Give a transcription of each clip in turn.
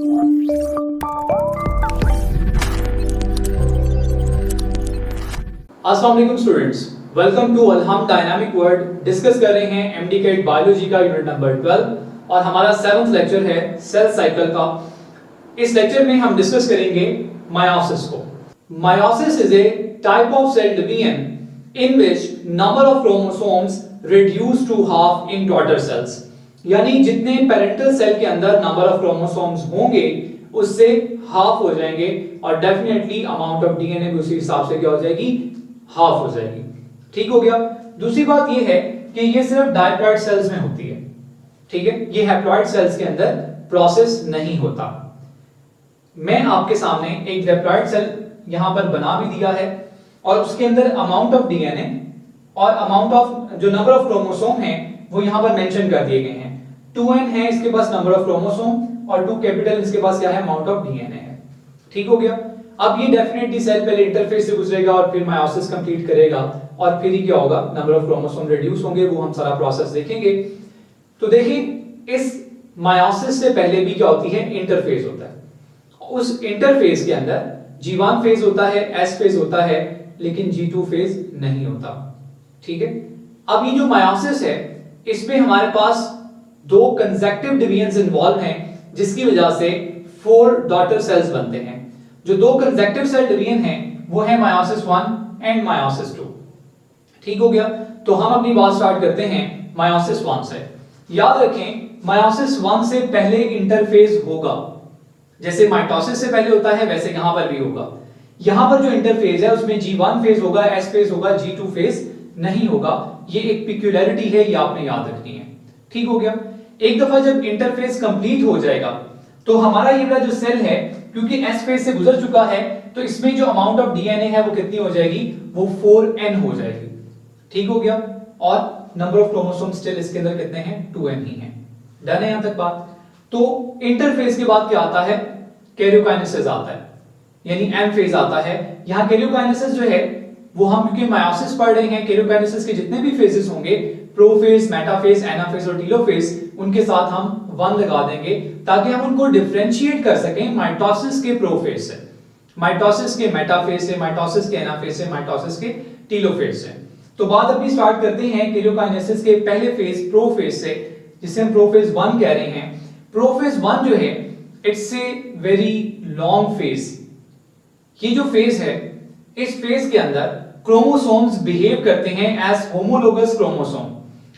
अस्सलाम वालेकुम students, welcome to अलहम डायनामिक वर्ड। डिस्कस कर रहे हैं एमडीकेट बायोलॉजी का यूनिट नंबर 12 और हमारा 7th लेक्चर है सेल साइकिल का। इस लेक्चर में हम डिस्कस करेंगे मायोसिस को। Meiosis is a type of cell division in which number of chromosomes reduce to half in daughter cells, यानी जितने पेरेंटल सेल के अंदर नंबर ऑफ क्रोमोसोम्स होंगे उससे हाफ हो जाएंगे और डेफिनेटली अमाउंट ऑफ डीएनए भी उसी हिसाब से क्या हो जाएगी, हाफ हो जाएगी। ठीक हो गया। दूसरी बात ये है कि ये सिर्फ डायप्लॉइड सेल्स में होती है, ठीक है, ये हैप्लॉइड सेल्स के अंदर प्रोसेस नहीं होता। मैं आपके सामने एक डिप्लॉइड सेल यहां पर बना भी दिया है और उसके अंदर अमाउंट ऑफ डीएनए और अमाउंट ऑफ जो नंबर ऑफ क्रोमोसोम है वो यहां पर मेंशन कर दिए गए हैं। 2n है इसके पास नंबर ऑफ क्रोमोसोम और 2 कैपिटल इसके पास क्या है, अमाउंट ऑफ डीएनए है। ठीक हो गया। अब ये डेफिनेटली सेल पहले इंटरफेस से गुजरेगा और फिर मायोसिस कंप्लीट करेगा और फिर ही क्या होगा, नंबर ऑफ क्रोमोसोम रिड्यूस होंगे, वो हम सारा प्रोसेस देखेंगे। तो देखिए इस मायोसिस से पहले भी क्या होती है, इंटरफेस होता है। उस इंटरफेस के अंदर G1 फेज होता है, S फेज होता है, लेकिन G2 फेज नहीं होता। ठीक है। अब ये जो मायोसिस है इसमें हमारे पास 2 कंसेक्टिव डिवीजन्स इन्वॉल्व हैं जिसकी वजह से 4 डॉटर सेल्स बनते हैं। जो 2 कंसेक्टिव सेल डिवीजन हैं वो है मायोसिस 1 एंड मायोसिस 2। ठीक हो गया। तो हम अपनी बात स्टार्ट करते हैं मायोसिस 1 से। याद रखें मायोसिस 1 से पहले इंटरफेज होगा, जैसे माइटोसिस से पहले होता है वैसे यहां पर भी होगा। यहां पर जो इंटरफेज है उसमें G1 फेज होगा, S फेज होगा, G2 फेज नहीं होगा। ये एक पिक्यूलरिटी है, ये आपने याद रखनी है। ठीक हो गया। एक दफा जब इंटरफेस कंप्लीट हो जाएगा तो हमारा ये वाला जो सेल है क्योंकि S फेज से गुजर चुका है तो इसमें जो अमाउंट ऑफ डीएनए है वो कितनी हो जाएगी, वो 4n हो जाएगी। ठीक हो गया। और नंबर ऑफ क्रोमोसोम स्टिल इसके अंदर कितने हैं, 2n ही हैं। डन है यहां तक बात। तो इंटरफेस के बाद क्या आता है, कैरियोकाइनेसिस आता है, यानी M फेज आता है। यहां कैरियोकाइनेसिस जो है वो हम क्योंकि मायोसिस पढ़ रहे हैं, कैरियोकाइनेसिस के जितने भी फेजेस होंगे, प्रोफेज, मेटाफेज, एनाफेज और टीलोफेज, उनके साथ हम 1 लगा देंगे ताकि हम उनको डिफरेंशिएट कर सकें माइटोसिस के प्रोफेज से, माइटोसिस के मेटाफेज से, माइटोसिस के एनाफेज से, माइटोसिस के टीलोफेज से। तो बात अभी स्टार्ट करते हैं कैरियोकाइनेसिस के पहले फेज प्रोफेज से, जिसे हम प्रोफेज 1 कह रहे हैं। प्रोफेज 1 जो है it's a very long phase. ये जो फेज है इस फेज के अंदर क्रोमोसोम्स बिहेव करते हैं एज होमोलोगस क्रोमोसोम।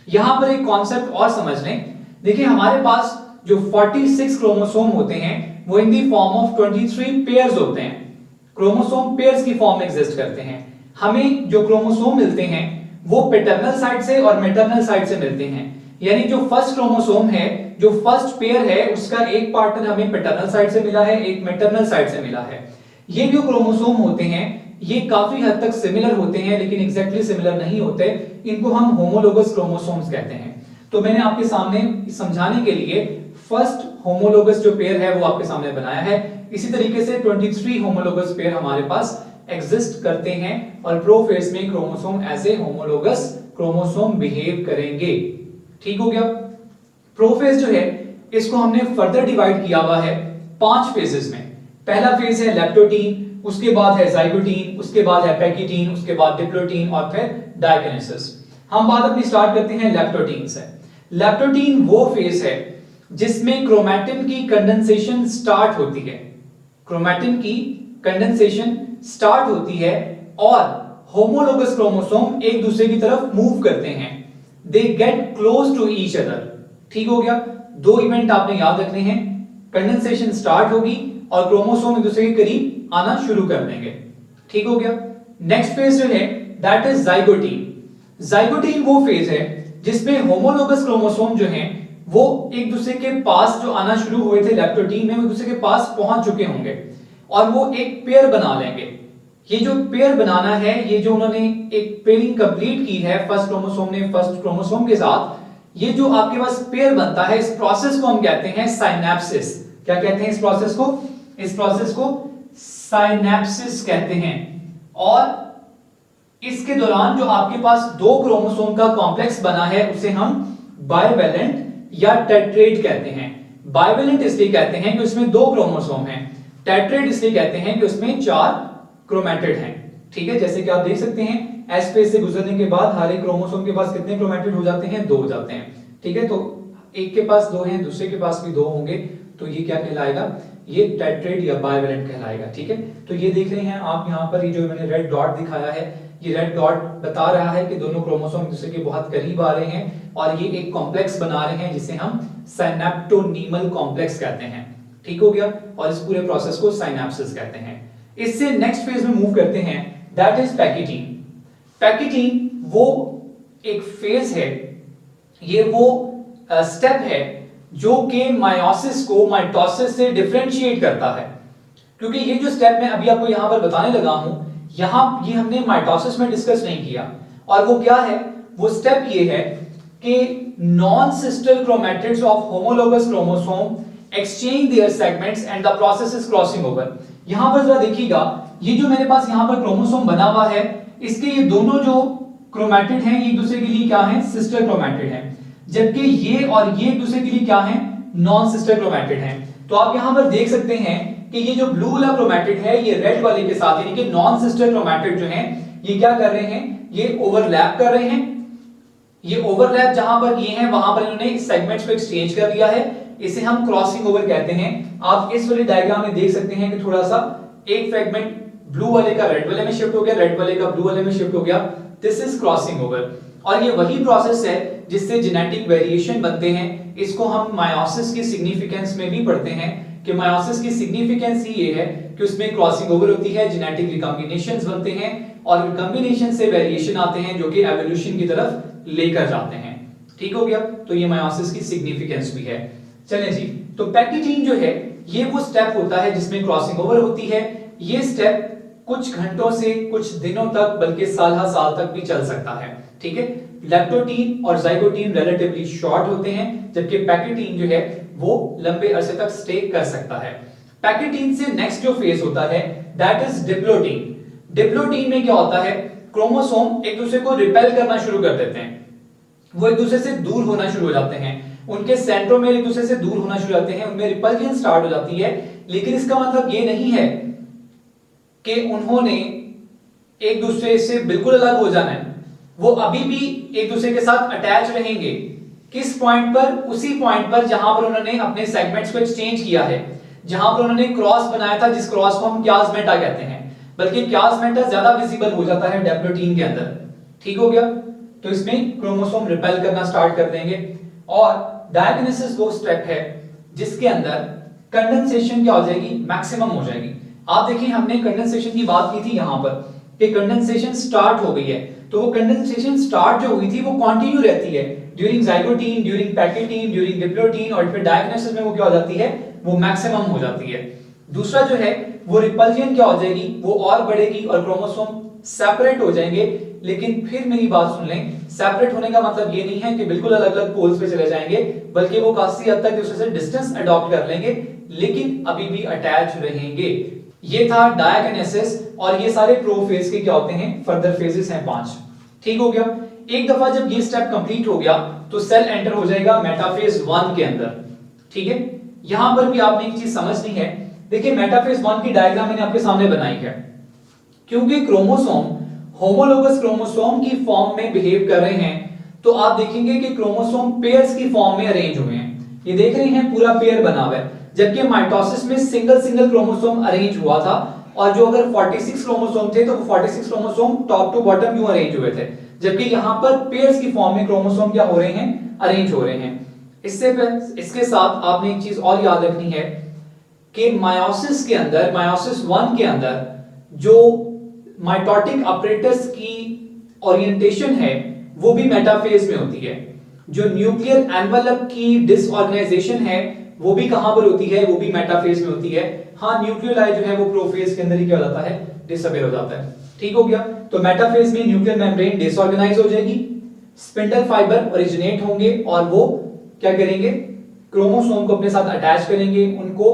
यहां पर एक कॉन्सेप्ट और समझ लें। देखिए हमारे पास जो 46 क्रोमोसोम होते हैं वो इन दी फॉर्म ऑफ 23 पेयर्स होते हैं। क्रोमोसोम पेयर्स की फॉर्म में एग्जिस्ट करते हैं। हमें जो क्रोमोसोम मिलते हैं वो पैटर्नल साइड से और मैटरनल साइड से मिलते हैं, यानी जो फर्स्ट क्रोमोसोम है, जो फर्स्ट पेयर है, उसका एक पार्टनर हमें पैटर्नल साइड से मिला है, एक मैटरनल साइड से मिला है। ये जो क्रोमोसोम होते हैं ये काफी हद तक सिमिलर होते हैं लेकिन एग्जैक्टली सिमिलर नहीं होते। इनको हम होमोलोगस क्रोमोसोम्स कहते हैं। तो मैंने आपके सामने समझाने के लिए फर्स्ट होमोलोगस जो पेयर है वो आपके सामने बनाया है। इसी तरीके से 23 होमोलोगस पेयर हमारे पास एग्जिस्ट करते हैं और प्रोफेज में क्रोमोसोम ऐसे होमोलोगस क्रोमोसोम बिहेव करेंगे। ठीक हो गया। प्रोफेज जो है इसको हमने फर्दर डिवाइड किया हुआ है 5 फेजेस में। पहला फेज है लैप्टोटीन, उसके बाद है जाइगोटीन, उसके बाद है पैकिटीन, उसके बाद डिप्लोटीन और फिर डायकिनेसिस। हम बात अपनी स्टार्ट करते हैं लैप्टोटीन से। लैप्टोटीन वो फेज है जिसमें क्रोमैटिन की कंडेंसेशन स्टार्ट होती है। क्रोमैटिन की कंडेंसेशन स्टार्ट होती है और होमोलोगस क्रोमोसोम एक दूसरे की तरफ मूव करते हैं। They get close to each other. ठीक हो गया। 2 इवेंट आपने याद रखने हैं, कंडेंसेशन स्टार्ट होगी और क्रोमोसोम एक दूसरे के करीब आना शुरू कर देंगे। ठीक हो गया। नेक्स्ट फेज जो है दैट इज जाइगोटीन। जाइगोटीन वो फेज है जिसमें होमोलोगस क्रोमोसोम जो हैं वो एक दूसरे के पास जो आना शुरू हुए थे लैप्टोटीन में, वो एक दूसरे के पास पहुंच चुके होंगे और वो एक पेयर बना लेंगे। ये जो पेयर बनाना है, ये जो उन्होंने एक पेयरिंग कंप्लीट की है फर्स्ट क्रोमोसोम ने फर्स्ट क्रोमोसोम के साथ, ये जो आपके पास पेयर बनता है इस प्रोसेस को हम कहते हैं साइनेप्सिस। क्या कहते हैं इस प्रोसेस को? इस प्रोसेस को साइनेप्सिस कहते हैं। और इसके दौरान जो आपके पास 2 क्रोमोसोम का कॉम्प्लेक्स बना है उसे हम बाइवैलेंट या टेट्रेट कहते हैं। बाइवेलेंट इसलिए कहते हैं कि उसमें 2 क्रोमोसोम हैं। टेट्रेड इसलिए कहते हैं कि उसमें 4 क्रोमैटिड हैं। ठीक है, जैसे कि आप देख सकते हैं एस फेज से गुजरने के बाद हर एक क्रोमोसोम के पास कितने क्रोमैटिड हो जाते हैं? 2 हो जाते हैं। ठीक है, तो एक के पास 2 हैं, दूसरे के पास भी 2 होंगे, तो ये क्या कहलाएगा? ये टेट्रेड या बाइवेलेंट कहलाएगा। ठीक है, तो ये देख रहे हैं आप यहाँ पर, ये जो मैंने रेड डॉट दिखाया है, ये रेड डॉट बता रहा है कि दोनों क्रोमोसोम एक दूसरे के बहुत करीब आ रहे हैं और ये एक कॉम्प्लेक्स बना रहे हैं जिसे हम साइनेप्टोनीमल कॉम्प्लेक्स कहते हैं। ठीक हो गया, और इस पूरे प्रोसेस को साइनेप्सिस कहते हैं। इससे नेक्स्ट फेज में मूव करते हैं, दैट इज पैकिटीन। पैकिटीन वो एक फेज है, ये वो स्टेप है जो कि मायोसिस को माइटोसिस से डिफरेंशिएट करता है। क्योंकि ये जो स्टेप मैं अभी आपको यहां पर बताने लगा हूं, यहां ये हमने माइटोसिस में डिस्कस नहीं किया। और वो क्या है? वो स्टेप ये है कि non sister chromatids of homologous chromosome exchange there segments and the process is crossing over. यहां पर जरा देखिएगा, ये जो मेरे पास यहां पर क्रोमोसोम बना हुआ है, इसके ये दोनों जो क्रोमैटिड हैं ये एक दूसरे के लिए क्या हैं? सिस्टर क्रोमैटिड हैं। जबकि ये और ये एक दूसरे के लिए क्या हैं? नॉन सिस्टर क्रोमैटिड हैं। तो आप यहां पर देख सकते हैं कि ये जो ब्लू वाला क्रोमैटिड है ये रेड वाले के साथ, यानी कि नॉन सिस्टर क्रोमैटिड जो हैं ये क्या कर रहे हैं? ये ओवरलैप कर रहे हैं। ये ओवरलैप जहां पर ये हैं वहां पर इन्होंने सेगमेंट्स को एक्सचेंज कर दिया है, इसे हम क्रॉसिंग ओवर कहते हैं। आप इस वाले डायग्राम में देख सकते हैं कि थोड़ा सा एक फ्रेगमेंट ब्लू वाले का रेड वाले में शिफ्ट हो गया, रेड वाले का ब्लू वाले में शिफ्ट हो गया। This is crossing over. और ये वही प्रोसेस है जिससे जेनेटिक वेरिएशन बनते हैं। इसको हम मायोसिस की सिग्निफिकेंस में भी पढ़ते हैं कि मायोसिस की सिग्निफिकेंस ही ये है कि उसमें क्रॉसिंग ओवर होती है, जेनेटिक रिकॉम्बिनेशंस बनते हैं और रिकॉम्बिनेशन से वेरिएशन आते हैं जो कि एवोल्यूशन की तरफ लेकर जाते हैं। ठीक हो गया, तो ये मायोसिस की सिग्निफिकेंस भी है। चलें जी, तो पैकिटीन जो है ये वो स्टेप होता है जिसमें क्रॉसिंग ओवर होती है। ये स्टेप कुछ घंटों से कुछ दिनों तक बल्कि साल तक भी चल सकता है। ठीक है, लैक्टोटीन और जाइगोटीन रिलेटिवली शॉर्ट होते हैं, जबकि पैकिटीन जो है वो लंबे अरसे तक स्टे कर सकता है। पैकिटीन से नेक्स्ट जो फेज होता है दैट इज डिप्लोटीन। डिप्लोटीन में क्या होता है? क्रोमोसोम एक दूसरे को रिपेल करना शुरू कर देते हैं, वो एक दूसरे से दूर होना शुरू हो जाते हैं, उनके सेंट्रोमेर एक दूसरे से दूर होना शुरू हो जाते हैं, उनमें रिपल्जन स्टार्ट हो जाती है। लेकिन इसका मतलब ये नहीं है कि उन्होंने एक दूसरे से बिल्कुल अलग हो जाना है, वो अभी भी एक दूसरे के साथ अटैच रहेंगे। किस पॉइंट पर? उसी पॉइंट पर जहां पर उन्होंने अपने सेगमेंट्स को एक्सचेंज किया है, जहां पर उन्होंने क्रॉस बनाया था, जिस क्रॉस को हम क्यासमेटा कहते हैं। बल्कि क्यासमेटा ज्यादा विजिबल हो जाता है डिप्लोटीन के अंदर। ठीक हो गया, तो इसमें क्रोमोसोम रिपेल करना स्टार्ट कर देंगे। और डायगोनेसिस वो स्टेप है जिसके अंदर कंडेंसेशन क्या हो जाएगी? मैक्सिमम हो जाएगी। आप देखिए, हमने कंडेंसेशन की बात की थी यहां पर कि कंडेंसेशन स्टार्ट हो गई है, तो वो कंडेंसेशन स्टार्ट जो हुई थी वो कंटिन्यू रहती है during zygotene, during pachytene, during diplotene, और फिर डायगोनेसिस में वो क्या हो जाती है? वो मैक्सिमम हो जाती है। दूसरा जो है वो रिपल्जन क्या हो जाएगी? वो और बढ़ेगी और क्रोमोसोम सेपरेट हो जाएंगे। लेकिन फिर मेरी बात सुन लें, सेपरेट होने का मतलब ये नहीं है कि बिल्कुल अलग अलग पोल्स पे चले जाएंगे, बल्कि वो काफी हद तक दूसरे से डिस्टेंस अडॉप्ट कर लेंगे, लेकिन अभी भी अटैच रहेंगे। ये था डायगोनेसिस, और ये सारे प्रोफेज के क्या होते हैं? फर्दर फेजेस हैं 5। ठीक हो गया, एक दफा जब ये स्टेप कंप्लीट हो गया तो सेल एंटर हो जाएगा मेटाफेज 1 के अंदर। ठीक है, यहां पर भी आपने एक चीज समझनी है। देखिए, मेटाफेज 1 की डायग्राम मैंने आपके सामने बनाई है। क्योंकि क्रोमोसोम होमोलोगस क्रोमोसोम की फॉर्म में बिहेव कर रहे हैं, तो आप देखेंगे कि क्रोमोसोम पेयर्स की फॉर्म में अरेंज हुए हैं। ये देख रहे हैं, पूरा पेयर बना हुआ है। जबकि माइटोसिस में सिंगल क्रोमोसोम अरेंज हुआ था, और जो अगर 46 क्रोमोसोम थे तो वो 46 क्रोमोसोम टॉप टू बॉटम यूं अरेंज हुए थे। जबकि यहां पर पेयर्स की फॉर्म में क्रोमोसोम क्या हो रहे हैं? अरेंज हो रहे हैं। इसके साथ आपने एक चीज और याद रखनी है कि मायोसिस के अंदर, मायोसिस 1 के अंदर जो माइटोटिक अपरेटस की ओरिएंटेशन है वो भी मेटाफेज में होती है। जो न्यूक्लियर एनवेलप की डिसऑर्गेनाइजेशन है वो भी कहां पर होती है? वो भी मेटाफेज में होती है। हाँ, न्यूक्लियोलाई जो है वो प्रोफेज के अंदर ही क्या हो जाता है? डिसअपियर हो जाता है। ठीक हो गया, तो मेटाफेज में न्यूक्लियर मेम्ब्रेन डिसऑर्गेनाइज हो जाएगी, स्पिंडल फाइबर ओरिजिनेट होंगे और वो क्या करेंगे? क्रोमोसोम को अपने साथ अटैच करेंगे, उनको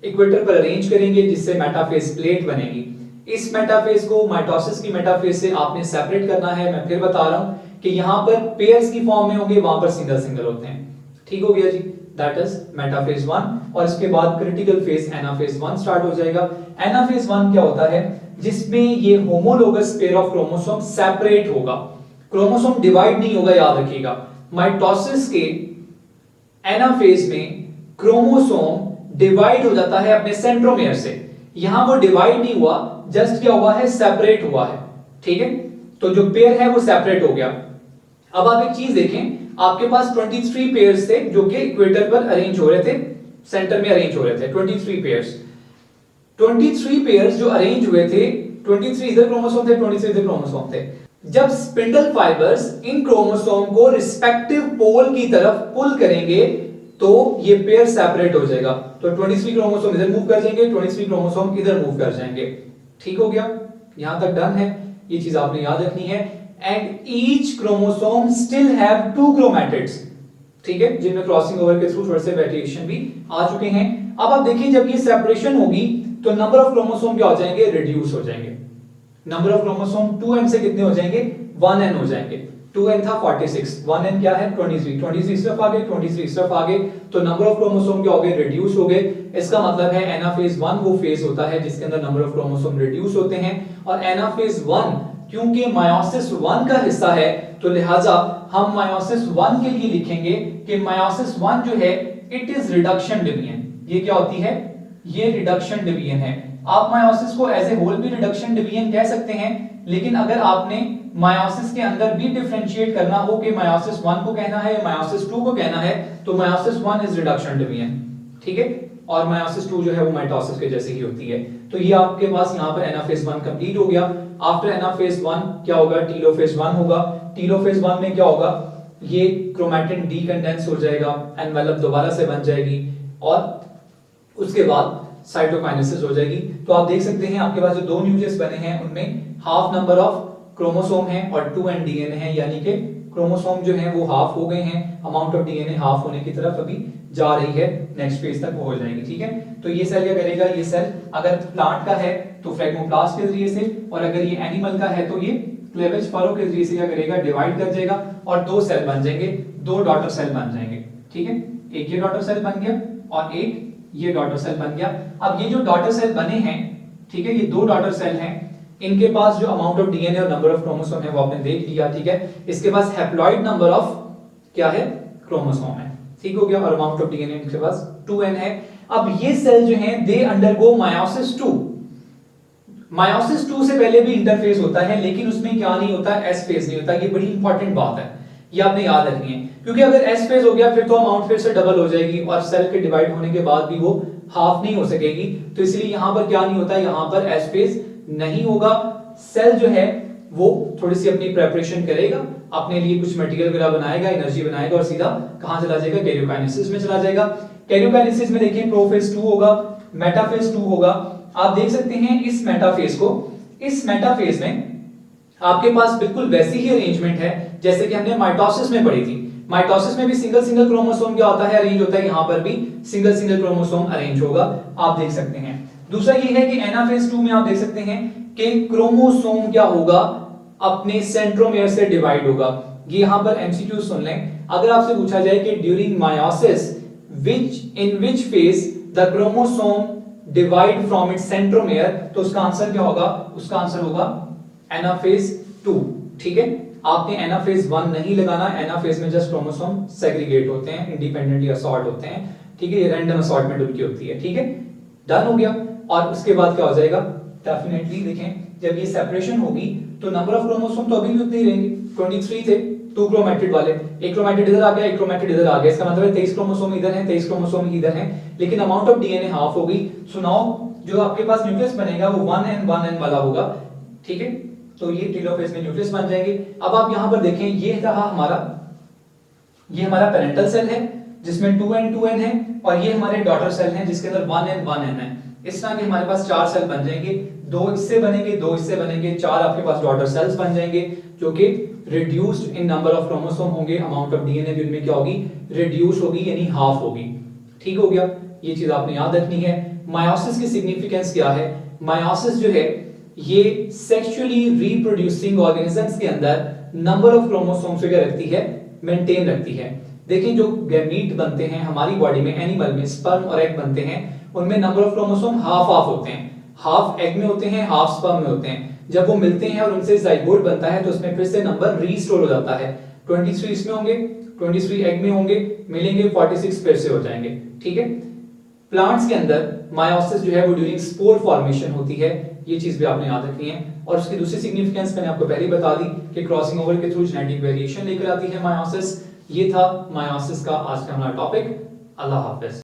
इक्वेटर पर अरेंज करेंगे, जिससे मेटाफेज प्लेट बनेगी। इस मेटाफेज को माइटोसिस की मेटाफेज से आपने सेपरेट करना है। मैं फिर बता रहा हूं कि यहां पर पेयर्स की फॉर्म में होंगे, वहां पर सिंगल होते हैं। ठीक हो गया जी। दैट इज मेटाफेज 1 और इसके बाद क्रिटिकल फेज एनाफेज 1 स्टार्ट हो जाएगा। एनाफेज 1 क्या होता है, जिसमें ये homologous pair of chromosome separate होगा, क्रोमोसोम डिवाइड नहीं होगा, याद रखिएगा। माइटोसिस के एनाफेज में क्रोमोसोम डिवाइड हो जाता है अपने सेंट्रोमेयर से, यहां वो डिवाइड नहीं हुआ, जस्ट क्या हुआ है, सेपरेट हुआ है, ठीक है। तो जो पेयर है वो सेपरेट हो गया। अब आप एक चीज देखें, आपके पास 23 पेयर्स थे जो कि इक्वेटर पर अरेंज हो रहे थे, सेंटर में अरेंज हो रहे थे 23 पेयर्स। 23 पेयर्स जो अरेंज हुए थे, 23 इधर क्रोमोसोम थे, 23 इधर क्रोमोसोम थे। जब स्पिंडल फाइबर्स इन क्रोमोसोम को रिस्पेक्टिव पोल की तरफ पुल करेंगे तो ये पेयर सेपरेट हो जाएगा। तो 23 क्रोमोसोम इधर मूव कर जाएंगे, 23 क्रोमोसोम इधर मूव कर जाएंगे। ठीक हो गया, यहां तक डन है, ये चीज आपने याद रखनी है। And each chromosome still have 2 chromatids, ठीक है, जिनमें क्रॉसिंग ओवर के थ्रू थोड़े से वेरिएशन भी आ चुके हैं। अब आप देखिए, जब ये सेपरेशन होगी तो नंबर ऑफ क्रोमोसोम क्या हो जाएंगे, रिड्यूस हो जाएंगे। नंबर ऑफ क्रोमोसोम 2n से कितने हो जाएंगे, 1n हो जाएंगे। 2n था 46, 1n क्या है 23, 23 इस तरफ आ गए, 23 इस तरफ आ गए, तो नंबर ऑफ क्रोमोसोम क्या हो गए, रिड्यूस हो गए। इसका मतलब है एनाफेज 1 वो फेज होता है जिसके अंदर नंबर ऑफ क्रोमोसोम रिड्यूस होते हैं। और एनाफेज 1 क्योंकि मायोसिस 1 का हिस्सा है, तो लिहाजा हम मायोसिस 1 के लिए लिखेंगे कि मायोसिस 1 जो है इट इज रिडक्शन डिवीजन। ये क्या होती है, ये रिडक्शन डिवीजन है। आप मायोसिस को एज ए होल भी रिडक्शन डिवीजन कह सकते हैं, लेकिन अगर आपने मायोसिस के अंदर भी डिफरेंशिएट करना हो कि मायोसिस 1 को कहना है या मायोसिस 2 को कहना है, तो मायोसिस 1 इज रिडक्शन डिवीजन, ठीक है, और मायोसिस 2 जो है वो माइटोसिस के जैसे ही होती है। तो ये आपके पास यहाँ पर एनाफेज 1 कंप्लीट हो गया। आफ्टर एनाफेज 1 क्या होगा, टीलोफेज 1 होगा। टीलोफेज 1 में क्या होगा, ये क्रोमैटिन डीकंडेंस हो जाएगा, एनवेलप दोबारा से बन जाएगी और उसके बाद साइटोकाइनेसिस हो जाएगी। तो आप देख सकते हैं आपके पास जो 2 न्यूक्लियस बने हैं उनमें हाफ नंबर ऑफ क्रोमोसोम है और 2n डीएनए है, यानी कि क्रोमोसोम जो है वो हाफ हो गए हैं, अमाउंट ऑफ डीएनए हाफ होने की तरफ अभी जा रही है, नेक्स्ट फेज तक वो हो जाएगी, ठीक है। तो ये सेल क्या करेगा, ये सेल अगर प्लांट का है तो फ्रेगमोप्लास्ट के जरिए से, और अगर ये एनिमल का है तो ये क्लेवेज फरो के जरिए से क्या करेगा, डिवाइड कर जाएगा और 2 सेल बन जाएंगे, 2 डॉटर सेल बन जाएंगे, ठीक है। एक ये डॉटर सेल बन गया और एक ये डॉटर सेल बन गया। अब ये जो डॉटर सेल बने हैं, ठीक है, ये 2 डॉटर सेल हैं, इनके पास जो अमाउंट ऑफ डीएनए और नंबर ऑफ क्रोमोसोम है वो आपने देख लिया, ठीक है। इसके पास हैप्लॉइड नंबर ऑफ क्या है, क्रोमोसोम है, ठीक हो गया, और अमाउंट ऑफ डीएनए इनके पास 2n है। अब ये सेल जो हैं दे अंडरगो मायोसिस 2। मायोसिस 2 से पहले भी इंटरफेज होता है, लेकिन उसमें क्या नहीं होता, एस फेज नहीं होता। ये बड़ी इंपॉर्टेंट बात है, ये आपने याद रखनी है, क्योंकि अगर एस फेज हो गया फिर तो अमाउंट फिर से डबल हो जाएगी और सेल के डिवाइड होने के बाद भी वो हाफ नहीं हो सकेगी। तो इसलिए यहां पर क्या नहीं होता, यहां पर एस फेज नहीं होगा। सेल जो है वो थोड़ी सी अपनी प्रिपरेशन करेगा, अपने लिए कुछ मटेरियल वगैरह बनाएगा, एनर्जी बनाएगा और सीधा कहां चला जाएगा, कैरियोकाइनेसिस में चला जाएगा। कैरियोकाइनेसिस में देखिए प्रोफेज 2 होगा, मेटाफेज 2 होगा। आप देख सकते हैं इस मेटाफेज को, इस मेटाफेज में आपके पास बिल्कुल वैसी ही अरेंजमेंट है जैसे कि हमने माइटोसिस में पढ़ी थी। माइटोसिस में भी सिंगल सिंगल क्रोमोसोम क्या होता है, अरेंज होता है, यहां पर भी सिंगल सिंगल क्रोमोसोम अरेंज होगा, आप देख सकते हैं। दूसरा ये है कि एनाफेज 2 में आप देख सकते हैं कि क्रोमोसोम क्या होगा, अपने सेंट्रोमेयर से डिवाइड होगा। ये यहां पर एमसीक्यू सुन लें, अगर आपसे पूछा जाए कि during meiosis in which phase the chromosome divide from its centromere, तो उसका आंसर क्या होगा, उसका आंसर होगा एनाफेज 2, ठीक है। आपने एनाफेज 1 नहीं लगाना, एनाफेज में जस्ट क्रोमोसोम सेग्रीगेट होते हैं, इंडिपेंडेंटली असॉर्ट होते हैं, ठीक है, ये रैंडम असॉर्टमेंट उनकी होती है, ठीक है। डन हो गया। और उसके बाद क्या हो जाएगा, डेफिनेटली देखें जब ये सेपरेशन होगी तो नंबर ऑफ क्रोमोसोम तो अभी भी उतने ही रहेंगे, 23 थे 2 क्रोमैटिड वाले, एक क्रोमैटिड इधर आ गया, एक क्रोमैटिड इधर आ गया, इसका मतलब है 23 क्रोमोसोम इधर हैं, 23 क्रोमोसोम इधर हैं, लेकिन अमाउंट ऑफ डीएनए हाफ होगी। सो नाउ जो आपके पास न्यूक्लियस बनेगा वो 1n वाला होगा, ठीक है। तो ये टेलोफेज में न्यूक्लियस बन जाएंगे। अब आप यहां पर देखें, ये रहा हमारा, ये हमारा पेरेंटल सेल है जिसमें 2n है, और ये हमारे डॉटर सेल हैं जिसके अंदर 1n है। इस तरह के हमारे पास 4 सेल बन जाएंगे, 2 इससे बनेंगे, 2 इससे बनेंगे, 4 आपके पास डॉटर सेल्स बन जाएंगे जो कि reduced in number of chromosome होंगे, अमाउंट ऑफ डीएनए भी उनमें क्या होगी, रिड्यूस होगी, यानी हाफ होगी, ठीक हो गया। ये चीज आपने याद रखनी है। मायोसिस की सिग्निफिकेंस क्या है, मायोसिस जो है ये सेक्सुअली रिप्रोड्यूसिंग ऑर्गेनिजम्स के अंदर नंबर ऑफ क्रोमोसोम्स को क्या रखती है, मेंटेन रखती है। देखिए जो गैमीट बनते हैं हमारी बॉडी में, एनिमल में स्पर्म और एग बनते हैं, उनमें number of chromosome half half होते हैं, हाफ एग में होते हैं, हाफ स्पर्म में होते हैं। जब वो मिलते हैं और उनसे जाइगोट बनता है तो उसमें फिर से नंबर रीस्टोर हो जाता है। 23 इसमें होंगे, 23 एग में होंगे, मिलेंगे 46 फिर से हो जाएंगे। ठीक है। प्लांट्स के अंदर मायोसिस जो है वो ड्यूरिंग स्पोर फॉर्मेशन होती है, ये चीज भी आपने याद रखनी है। और उसकी दूसरी सिग्निफिकेंस मैंने आपको पहले ही बता दी कि क्रॉसिंग ओवर के थ्रू जेनेटिक वेरिएशन लेकर आती है मायोसिस। ये था मायोसिस का आज का हमारा टॉपिक। अल्लाह हाफिज।